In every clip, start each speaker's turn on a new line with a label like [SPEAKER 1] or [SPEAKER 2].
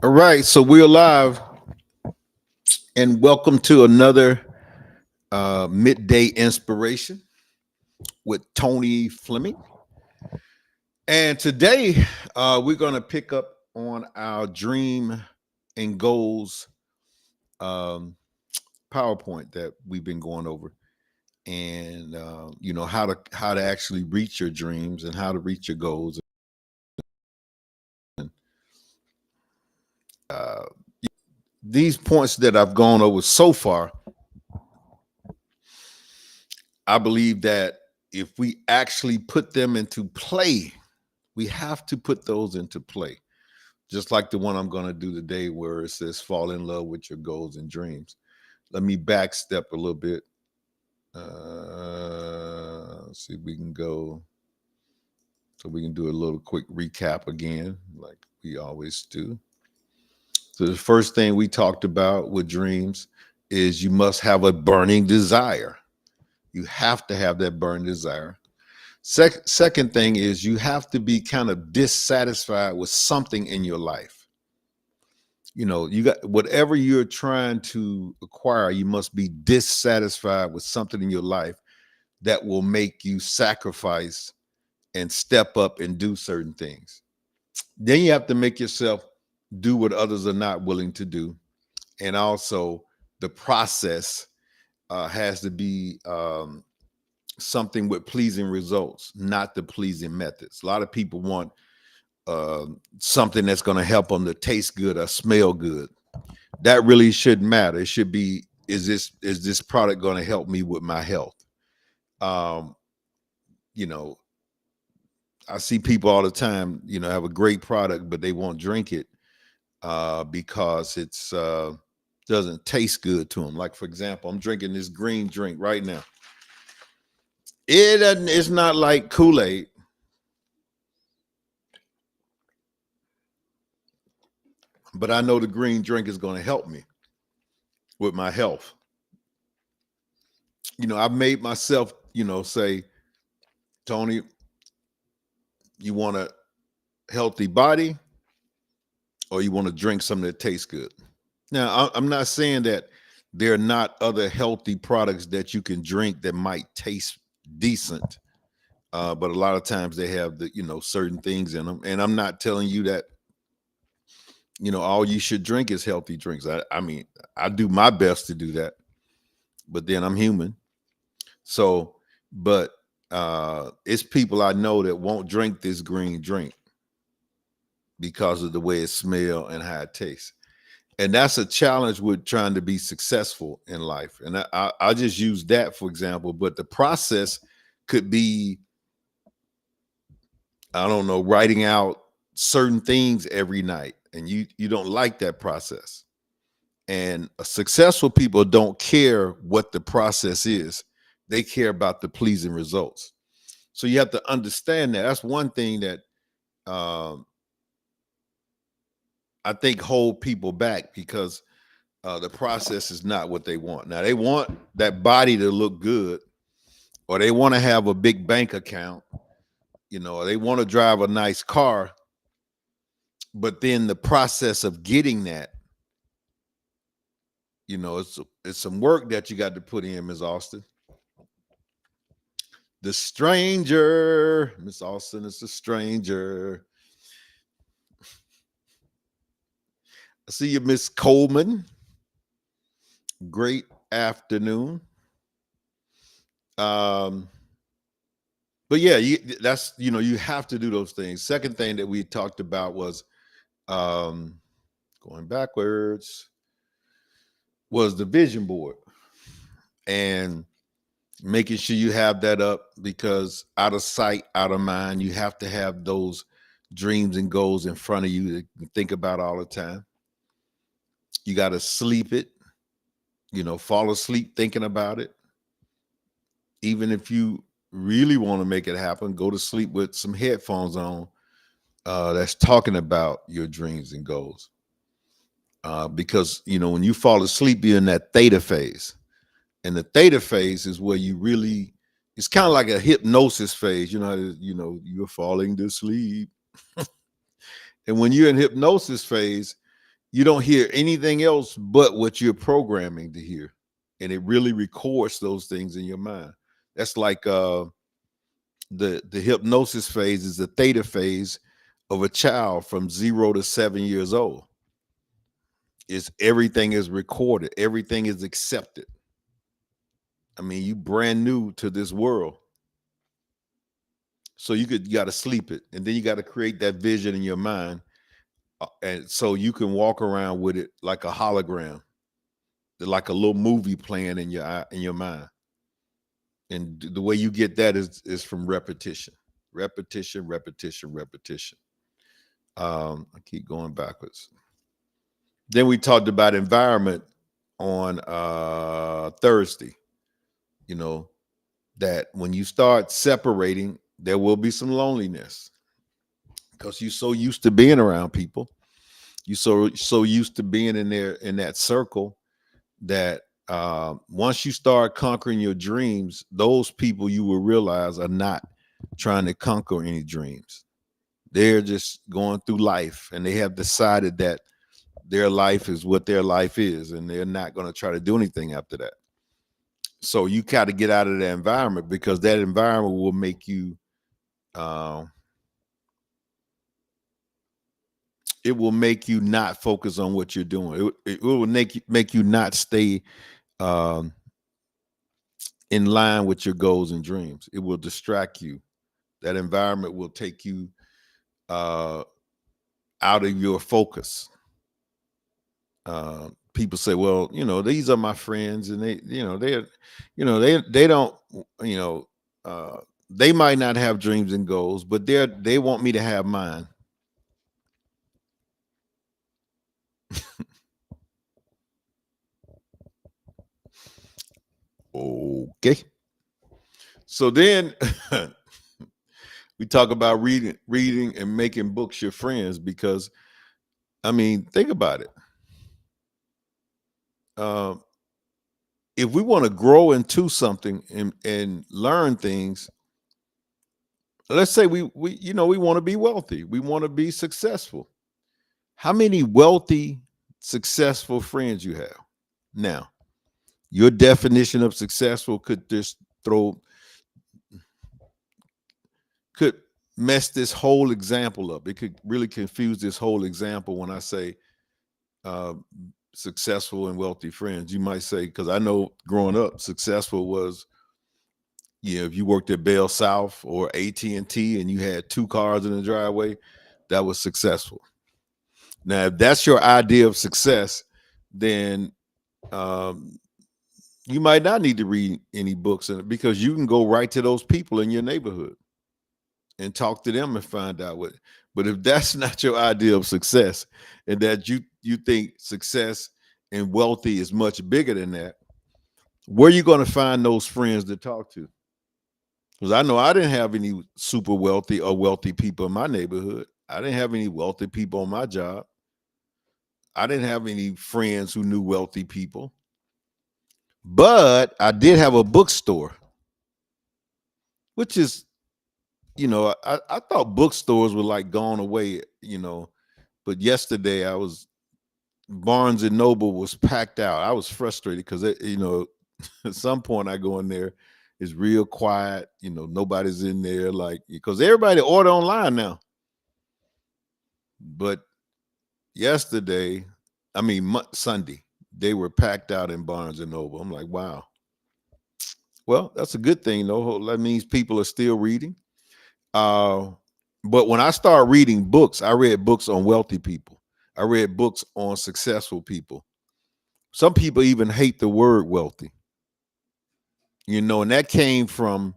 [SPEAKER 1] All right, so we're live, and welcome to another midday inspiration with Tony Fleming. And today, we're going to pick up on our dream and goals um, PowerPoint that we've been going over, and how to actually reach your dreams and how to reach your goals. And uh, these points that I've gone over so far, I believe that if we actually put them into play, we have to put those into play. Just like the one I'm going to do today, where it says fall in love with your goals and dreams. Let me back step a little bit. See if we can go. So we can do a little quick recap again, like we always do. So the first thing we talked about with dreams is you must have a burning desire. You have to have that burning desire. Second thing is you have to be kind of dissatisfied with something in your life. You know, you got whatever you're trying to acquire, you must be dissatisfied with something in your life that will make you sacrifice and step up and do certain things. Then you have to make yourself do what others are not willing to do. And also, the process has to be something with pleasing results, not the pleasing methods. A lot of people want something that's going to help them to taste good or smell good. That really shouldn't matter. It should be, is this product going to help me with my health? Um, you know, I see people all the time, have a great product, but they won't drink it because it's doesn't taste good to them. Like, for example, I'm drinking this green drink right now. It doesn't. It's not like Kool-Aid, but I know the green drink is going to help me with my health. I've made myself, say, Tony, you want a healthy body or you want to drink something that tastes good. Now, I'm not saying that there are not other healthy products that you can drink that might taste decent, but a lot of times they have certain things in them. And I'm not telling you that all you should drink is healthy drinks. I mean, I do my best to do that, but then I'm human. So, but it's people I know that won't drink this green drink because of the way it smells and how it tastes. And that's a challenge with trying to be successful in life. And I just use that for example, but the process could be, I don't know, writing out certain things every night, and you don't like that process. And successful people don't care what the process is; they care about the pleasing results. So you have to understand that. That's one thing that um, I think hold people back because the process is not what they want. Now they want that body to look good, or they want to have a big bank account, or they want to drive a nice car. But then the process of getting that, it's some work that you got to put in, Ms. Austin. The stranger, Miss Austin is the stranger. I see you, Miss Coleman. Great afternoon. Um, but yeah, that's you have to do those things. Second thing that we talked about was um, going backwards was the vision board and making sure you have that up, because out of sight, out of mind, you have to have those dreams and goals in front of you to think about all the time. You got to sleep it, fall asleep thinking about it. Even if you really want to make it happen, go to sleep with some headphones on that's talking about your dreams and goals. Because, when you fall asleep, you're in that theta phase. And the theta phase is where you really, it's kind of like a hypnosis phase. You're falling to sleep. And when you're in hypnosis phase, You don't hear anything else but what you're programming to hear. And it really records those things in your mind. That's like the hypnosis phase is the theta phase of a child from 0 to 7 years old. Is everything is recorded, everything is accepted. I mean, you brand new to this world. So you got to sleep it, and then you got to create that vision in your mind, and so you can walk around with it like a hologram, like a little movie playing in your mind. And the way you get that is from repetition, repetition, repetition, repetition. I keep going backwards. Then we talked about environment on Thursday. You know that when you start separating, there will be some loneliness because you're so used to being around people. You so used to being in that circle that once you start conquering your dreams, those people you will realize are not trying to conquer any dreams. They're just going through life, and they have decided that their life is what their life is, and they're not going to try to do anything after that. So you got to get out of that environment because that environment will make you uh, it will make you not focus on what you're doing. It will make you not stay um, in line with your goals and dreams. It will distract you. That environment will take you uh, out of your focus. People say, "Well, these are my friends, and they don't, you know, uh, they might not have dreams and goals, but they want me to have mine." Okay. So then we talk about reading and making books your friends because I mean, think about it. Um, if we want to grow into something and learn things, let's say we want to be wealthy, we want to be successful. How many wealthy, successful friends you have? Now, your definition of successful could just throw could mess this whole example up. It could really confuse this whole example when I say uh, successful and wealthy friends. You might say, because I know growing up, successful was, if you worked at Bell South or AT&T and you had two cars in the driveway, that was successful. Now, if that's your idea of success, then um, you might not need to read any books in it because you can go right to those people in your neighborhood and talk to them and find out what. But if that's not your idea of success, and that you think success and wealthy is much bigger than that, where are you going to find those friends to talk to? Because I know I didn't have any super wealthy or wealthy people in my neighborhood. I didn't have any wealthy people on my job. I didn't have any friends who knew wealthy people. But I did have a bookstore, which is, I thought bookstores were like gone away. But yesterday Barnes and Noble was packed out. I was frustrated because, at some point I go in there, it's real quiet. Nobody's in there, like, because everybody order online now. But yesterday, I mean Sunday, they were packed out in Barnes and Noble. I'm like, wow. Well, that's a good thing, though. That means people are still reading. Uh, but when I started reading books, I read books on wealthy people. I read books on successful people. Some people even hate the word wealthy, and that came from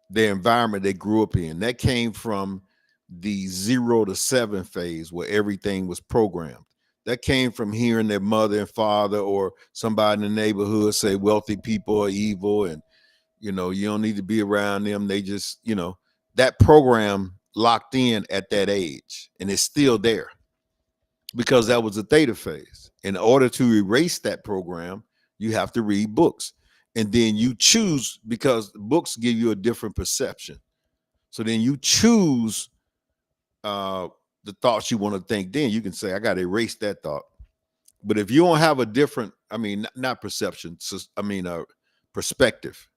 [SPEAKER 1] the environment they grew up in. That came from the 0 to 7 phase where everything was programmed. That came from hearing their mother and father or somebody in the neighborhood say wealthy people are evil and you don't need to be around them. They just, that program locked in at that age, and it's still there because that was a theta phase. In order to erase that program, you have to read books. And then you choose, because books give you a different perception. So then you choose uh, the thoughts you want to think. Then you can say, I got to erase that thought. But if you don't have a different, I mean, not perception, I mean, perspective.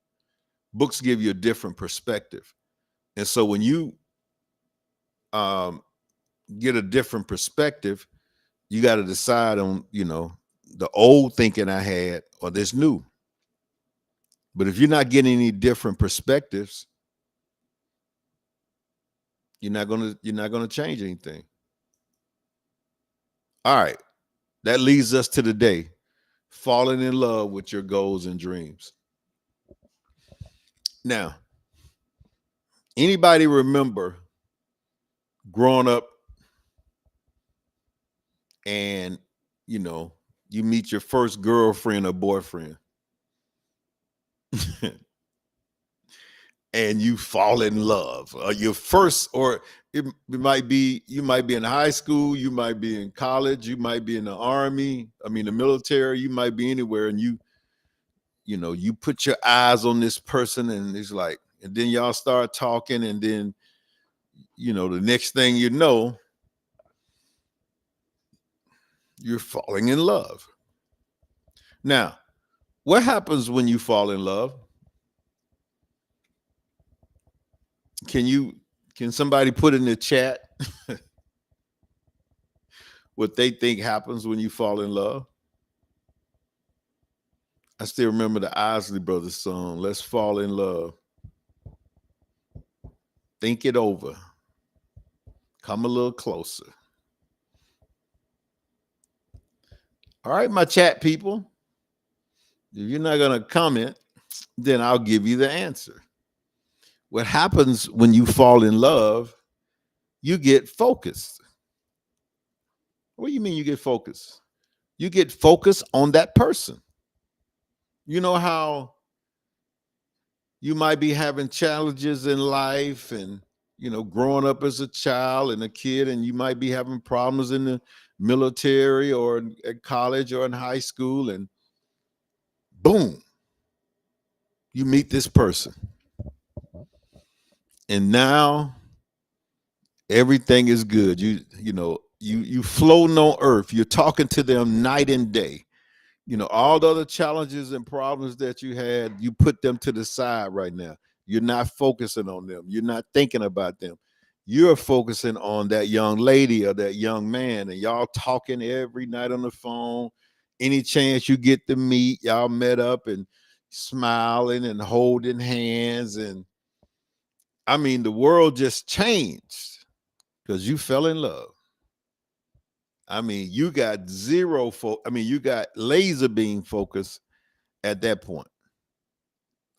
[SPEAKER 1] Books give you a different perspective. And so when you um, get a different perspective, you got to decide on, the old thinking I had or this new. But if you're not getting any different perspectives, you're not gonna change anything. All right. That leads us to the day. Falling in love with your goals and dreams. Now, anybody remember growing up and you meet your first girlfriend or boyfriend and you fall in love, or your first, or it might be, you might be in high school, you might be in college, you might be in the army, I mean the military, you might be anywhere, and you put your eyes on this person, and it's like, and then y'all start talking, and then the next thing you know, you're falling in love. Now, what happens when you fall in love? Can somebody put in the chat what they think happens when you fall in love? I still remember the Isley Brothers song, Let's Fall in Love. Think it over. Come a little closer. All right, my chat people. If you're not going to comment, then I'll give you the answer. What happens when you fall in love, you get focused. What do you mean you get focused? You get focused on that person. You know how you might be having challenges in life and, growing up as a child and a kid, and you might be having problems in the military or at college or in high school, and boom, you meet this person. And now everything is good. You floating on earth. You're talking to them night and day. All the other challenges and problems that you had, you put them to the side right now. You're not focusing on them. You're not thinking about them. You're focusing on that young lady or that young man, and y'all talking every night on the phone. Any chance you get to meet, y'all met up and smiling and holding hands. And I mean, the world just changed because you fell in love. I mean, you got you got laser beam focus at that point.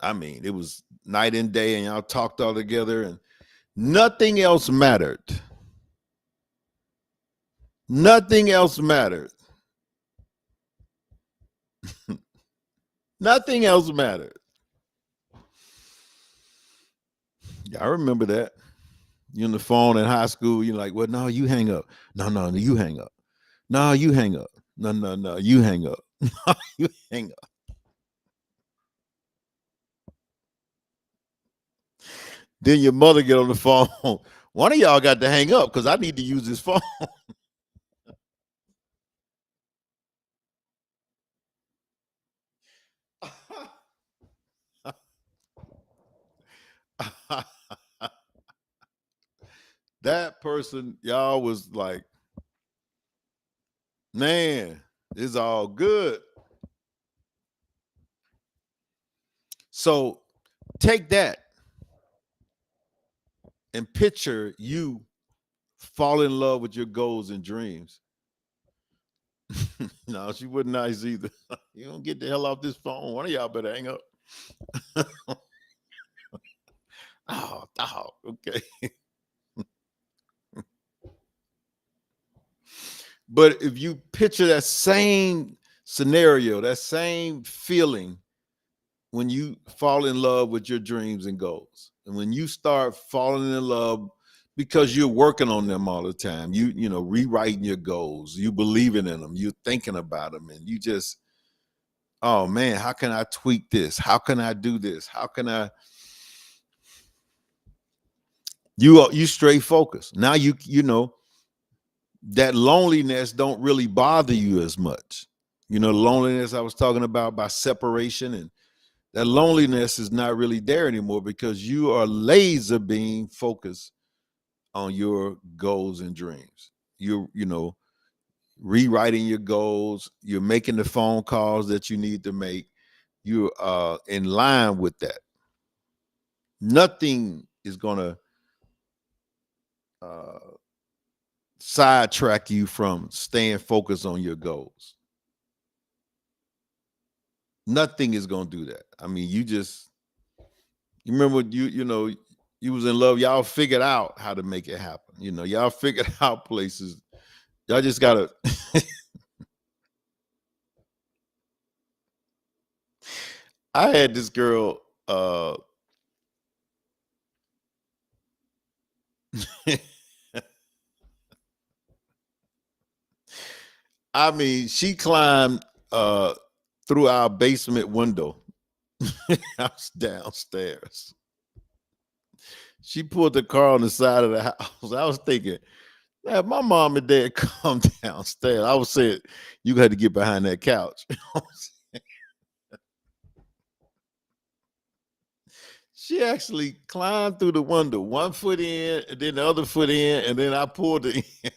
[SPEAKER 1] I mean, it was night and day, and y'all talked all together, and nothing else mattered. Nothing else mattered. Nothing else mattered. Yeah, I remember that. You're on the phone in high school. You're like, well, no, you hang up. No, no, you hang up. No, you hang up. No, no, no, you hang up. You hang up. Then your mother get on the phone. One of y'all got to hang up because I need to use this phone. That person, y'all was like, man, it's all good. So take that and picture you fall in love with your goals and dreams. No, she wasn't nice either. You don't get the hell off this phone. One of y'all better hang up. Oh, okay. But if you picture that same scenario, that same feeling when you fall in love with your dreams and goals, and when you start falling in love because you're working on them all the time, rewriting your goals, you believing in them, you're thinking about them, and you just, oh man, how can I tweak this? How can I do this? How can I? You straight focused. Now you know that loneliness don't really bother you as much. You know, the loneliness I was talking about by separation, and that loneliness is not really there anymore because you are laser being focused on your goals and dreams. You know, rewriting your goals, you're making the phone calls that you need to make. You're in line with that. Nothing is gonna uh, sidetrack you from staying focused on your goals. Nothing is gonna do that. I mean, you remember you know you was in love. Y'all figured out how to make it happen. You know, y'all figured out places. Y'all just gotta. I had this girl. I mean, she climbed through our basement window. I was downstairs. She pulled the car on the side of the house. I was thinking, man, my mom and dad come downstairs. I was saying, you had to get behind that couch. She actually climbed through the window, one foot in, and then the other foot in, and then I pulled it in.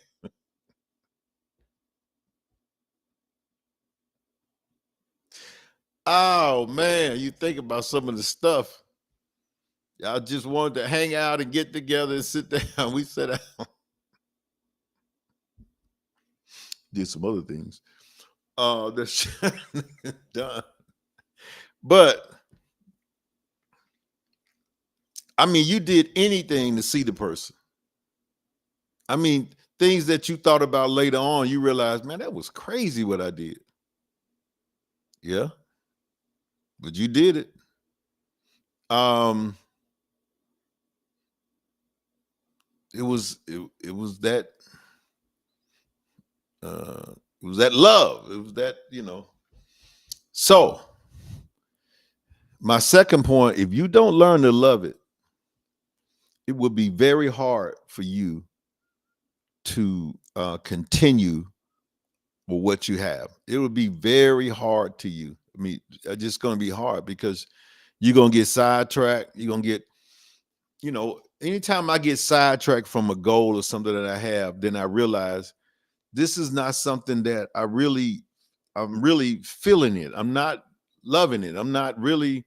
[SPEAKER 1] Oh man, you think about some of the stuff. Y'all just wanted to hang out and get together and sit down. We sat down, did some other things. That's done. But I mean, you did anything to see the person. I mean, things that you thought about later on, you realize, man, that was crazy what I did. Yeah, but you did it. Um, it was that it was that love. It was that, you know. So my second point, if you don't learn to love it, it will be very hard for you to continue with what you have. It would be very hard to you. I mean, it's just going to be hard because you're going to get sidetracked. You're going to get, you know, anytime I get sidetracked from a goal or something that I have, then I realize this is not something that I'm really feeling it. I'm not loving it. I'm not really,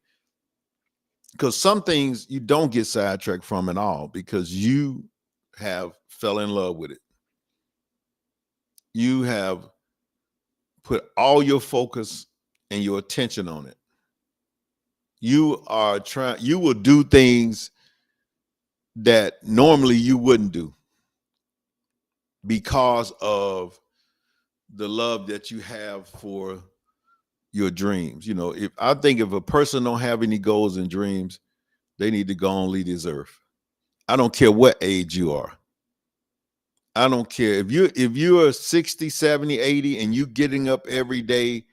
[SPEAKER 1] because some things you don't get sidetracked from at all because you have fell in love with it. You have put all your focus and your attention on it. You will do things that normally you wouldn't do because of the love that you have for your dreams. You know, if I think if a person don't have any goals and dreams, they need to go and leave this earth. I don't care what age you are. I don't care if you're 60, 70, 80 and you getting up every day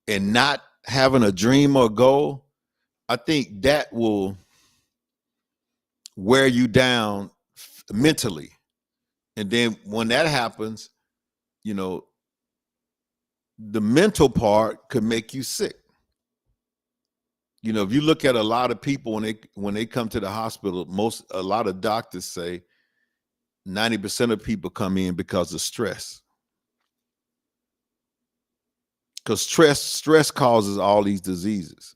[SPEAKER 1] and not having a dream or goal, I think that will wear you down mentally. And then when that happens, you know, the mental part could make you sick. You know, if you look at a lot of people when they come to the hospital, a lot of doctors say 90% of people come in because of stress. Because stress causes all these diseases.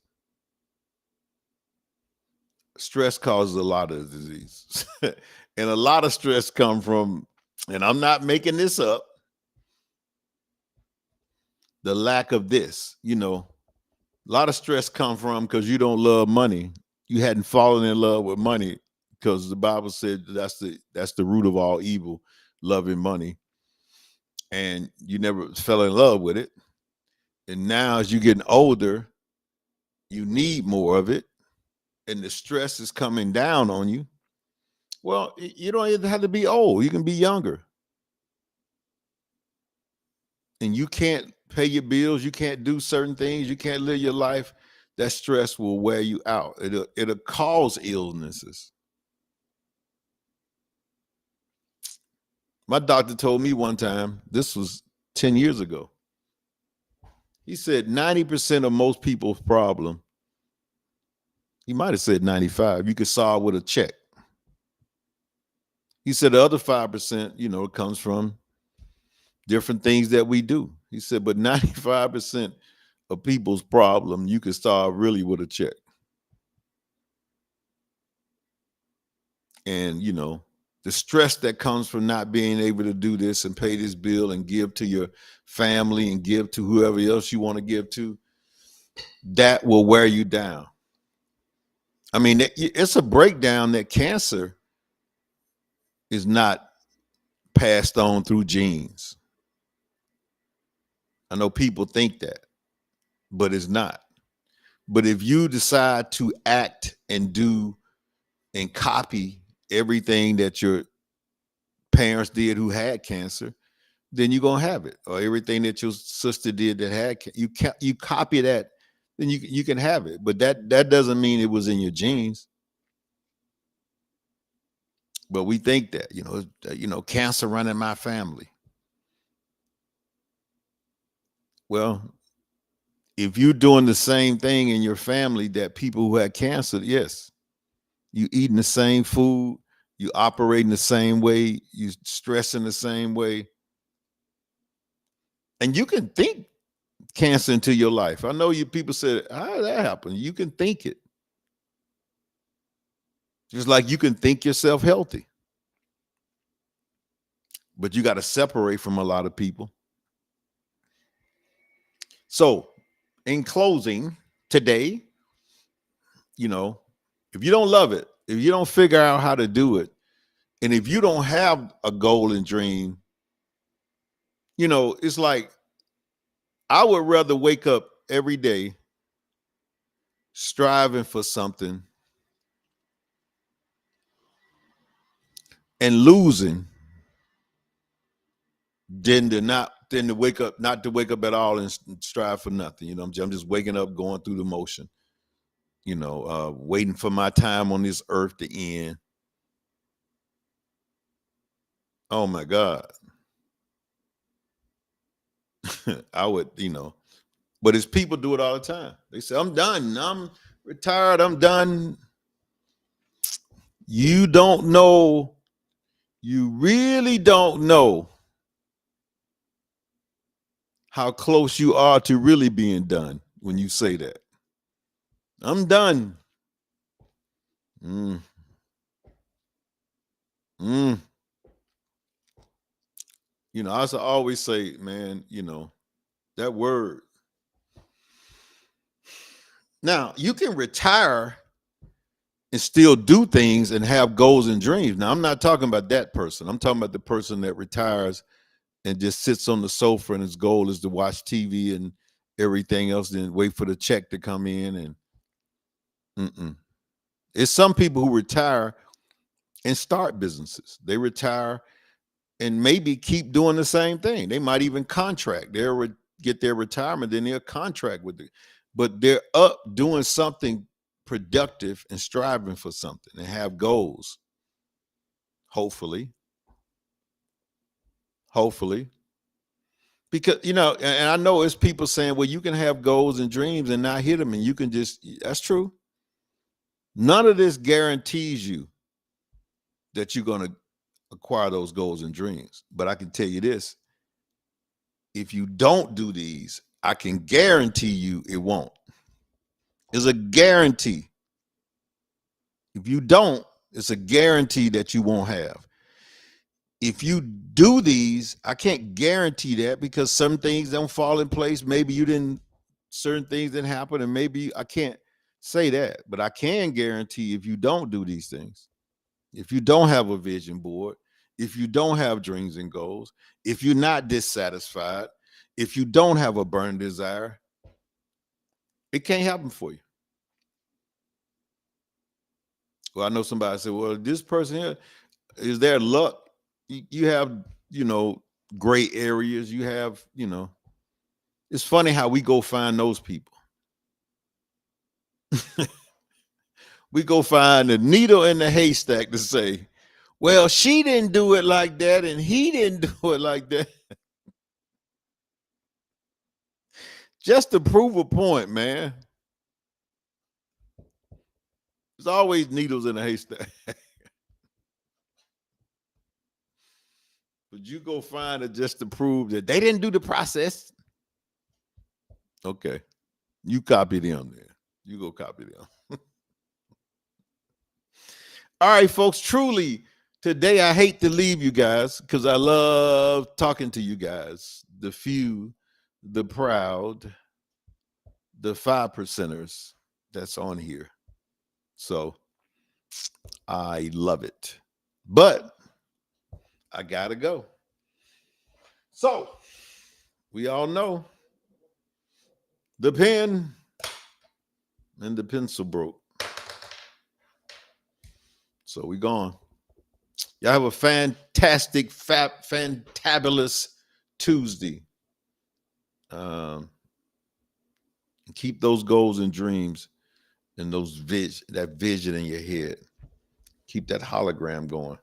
[SPEAKER 1] Stress causes a lot of diseases. And a lot of stress come from, and I'm not making this up, the lack of this. You know, a lot of stress come from because you don't love money. You hadn't fallen in love with money because the Bible said that's the root of all evil, loving money. And you never fell in love with it. And now as you're getting older, you need more of it, and the stress is coming down on you. Well, you don't even have to be old. You can be younger. And you can't pay your bills, you can't do certain things, you can't live your life. That stress will wear you out. It'll cause illnesses. My doctor told me one time, this was 10 years ago. He said 90% of most people's problem, he might have said 95, you could solve with a check. He said the other 5%, it comes from different things that we do. He said, but 95% of people's problem, you could solve really with a check. And, the stress that comes from not being able to do this and pay this bill and give to your family and give to whoever else you want to give to, that will wear you down. I mean, it's a breakdown that cancer is not passed on through genes. I know people think that, but it's not. But if you decide to act and do and copy everything that your parents did who had cancer, then you're gonna have it. Or everything that your sister did that had you copy that, then you can have it. But that doesn't mean it was in your genes. But we think that cancer running my family. Well, if you're doing the same thing in your family that people who had cancer, yes, you eating the same food, you operating the same way, you stressing the same way, and you can think cancer into your life. I know you people said, how did that happen? You can think it. Just like you can think yourself healthy. But you got to separate from a lot of people. So, in closing, today, if you don't love it, if you don't figure out how to do it, and if you don't have a goal and dream, it's like I would rather wake up every day striving for something and losing than to wake up, not to wake up at all and strive for nothing. I'm just waking up, going through the motion, waiting for my time on this earth to end. Oh my God. I would, but it's people do it all the time. They say, I'm done. I'm retired. I'm done. You don't know. You really don't know how close you are to really being done when you say that. I'm done. Mm. Mm. I always say, man, that word. Now, you can retire and still do things and have goals and dreams. Now, I'm not talking about that person. I'm talking about the person that retires and just sits on the sofa and his goal is to watch TV and everything else, then wait for the check to come in. And it's some people who retire and start businesses. They retire and maybe keep doing the same thing. They might even contract. They'll get their retirement, then they'll contract with it. But they're up doing something productive and striving for something and have goals. Hopefully. Because, and I know it's people saying, well, you can have goals and dreams and not hit them, and you can that's true. None of this guarantees you that you're going to acquire those goals and dreams. But I can tell you this, if you don't do these, I can guarantee you it won't. It's a guarantee. If you don't, it's a guarantee that you won't have. If you do these, I can't guarantee that because some things don't fall in place. Maybe certain things didn't happen, and maybe I can't say that. But I can guarantee if you don't do these things, if you don't have a vision board, if you don't have dreams and goals, if you're not dissatisfied, if you don't have a burning desire, it can't happen for you. Well, I know somebody said, well, this person here, is their luck? You have, gray areas. You have, it's funny how we go find those people. We go find the needle in the haystack to say, Well, she didn't do it like that, and he didn't do it like that. Just to prove a point, man. There's always needles in a haystack. But you go find it just to prove that they didn't do the process. Okay. You copy them there. You go copy them. All right, folks. Truly, today I hate to leave you guys because I love talking to you guys. The few, the proud, the 5%ers that's on here. So I love it. But I gotta go. So we all know the pen and the pencil broke. So we gone. Y'all have a fantastic, fantabulous Tuesday. Keep those goals and dreams and that vision in your head. Keep that hologram going.